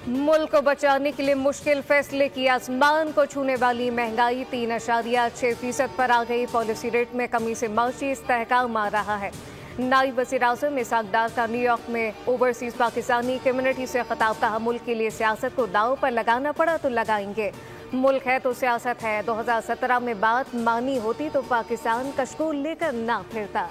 मुल्क को बचाने के लिए मुश्किल फैसले की आसमान को छूने वाली महंगाई 3.6% पर आ गई। पॉलिसी रेट में कमी से माशी इस्तेहकाम आ रहा है। नायब वज़ीर-ए-आज़म इसहाक डार का न्यूयॉर्क में ओवरसीज पाकिस्तानी कम्युनिटी से खिताब कहा, मुल्क के लिए सियासत को दांव पर लगाना पड़ा तो लगाएंगे। मुल्क है तो सियासत है। 2017 में बात मानी होती तो पाकिस्तान कशकोल लेकर ना फिरता।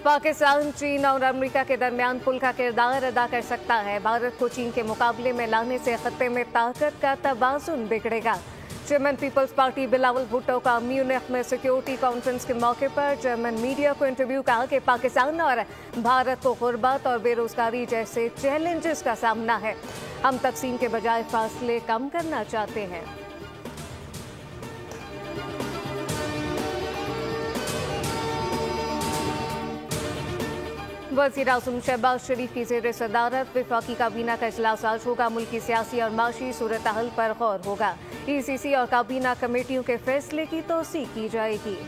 पाकिस्तान, चीन और अमेरिका के दरमियान पुल का किरदार अदा कर सकता है। भारत को चीन के मुकाबले में लाने से खत्ते में ताकत का तवाज़ुन बिगड़ेगा। German peoples party Bilawal Bhutto का म्यूनिख में सिक्योरिटी कॉन्फ्रेंस के मौके पर जर्मन मीडिया को इंटरव्यू कहा कि पाकिस्तान और भारत को गुर्बत और बेरोजगारी जैसे चैलेंजेस का सामना है। हम तकसीम के बजाय फासले कम करना चाहते हैं। वज़ीर-ए-आज़म शहबाज शरीफ की ज़ेर सदारत वफाकी काबीना का इजलास आज होगा। मुल्की सियासी और माशी सूरत हाल पर गौर होगा। ECC और काबीना कमेटियों के फैसले की तौसीक की जाएगी।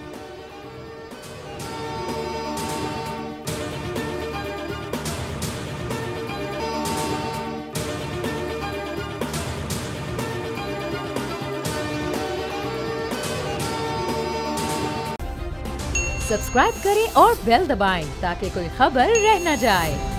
सब्सक्राइब करें और बेल दबाएं ताकि कोई खबर रह न जाए।